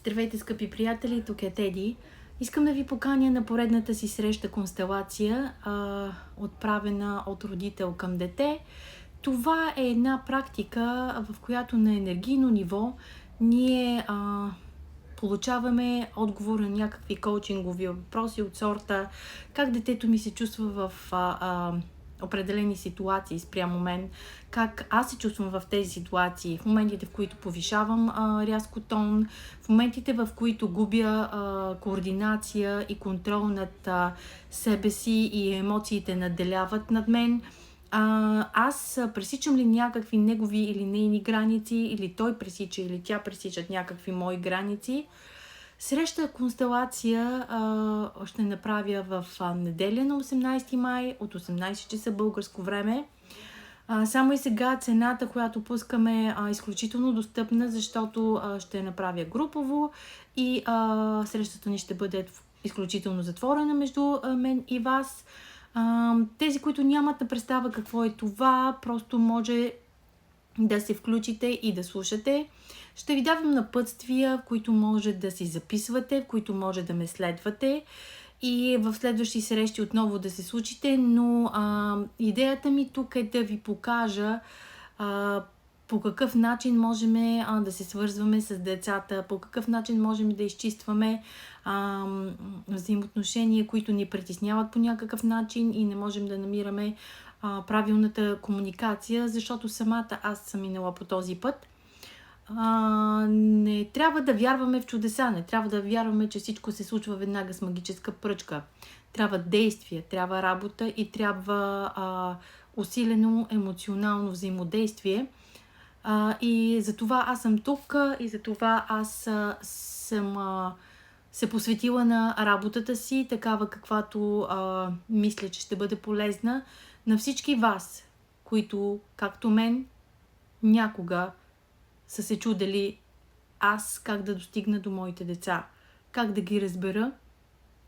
Здравейте, скъпи приятели, тук е Теди. Искам да ви поканя на поредната си среща констелация, отправена от родител към дете. Това е една практика, в която на енергийно ниво ние получаваме отговор на някакви коучингови въпроси от сорта как детето ми се чувства в определени ситуации спрямо мен, как аз се чувствам в тези ситуации, в моментите, в които повишавам рязко тон, в моментите, в които губя координация и контрол над себе си и емоциите надделяват над мен. Аз пресичам ли някакви негови или нейни граници, или той пресича, или тя пресичат някакви мои граници. Среща констелация ще направя в неделя на 18 май от 18 часа българско време. Само и сега цената, която пускаме, е изключително достъпна, защото ще направя групово и срещата ни ще бъде изключително затворена между мен и вас. Тези, които нямат на представа какво е това, просто може да се включите и да слушате. Ще ви давам напътствия, в които може да си записвате, в които може да ме следвате и в следващи срещи отново да се случите, но идеята ми тук е да ви покажа по какъв начин можем да се свързваме с децата, по какъв начин можем да изчистваме взаимоотношения, които ни притесняват по някакъв начин и не можем да намираме правилната комуникация, защото самата аз съм минала по този път. Не трябва да вярваме в чудеса, не трябва да вярваме, че всичко се случва веднага с магическа пръчка. Трябва действие, трябва работа и трябва усилено емоционално взаимодействие. И затова аз съм тук и затова аз съм се посветила на работата си, такава каквато мисля, че ще бъде полезна на всички вас, които, както мен, някога са се чудели аз как да достигна до моите деца, как да ги разбера,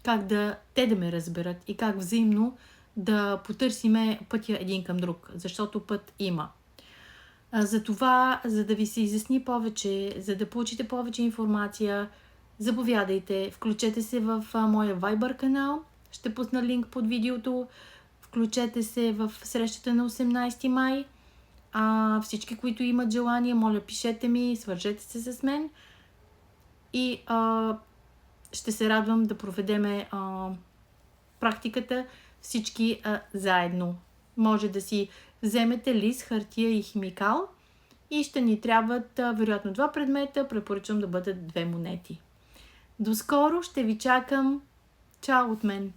как те да ме разберат и как взаимно да потърсиме пътя един към друг, защото път има. Затова, за да ви се изясни повече, за да получите повече информация, заповядайте, включете се в моя Viber канал, ще пусна линк под видеото, включете се в срещата на 18 май. Всички, които имат желание, моля, пишете ми, свържете се с мен и ще се радвам да проведеме практиката всички заедно. Може да си вземете лист, хартия и химикал и ще ни трябват вероятно 2 предмета, препоръчвам да бъдат 2 монети. До скоро, ще ви чакам. Чао от мен!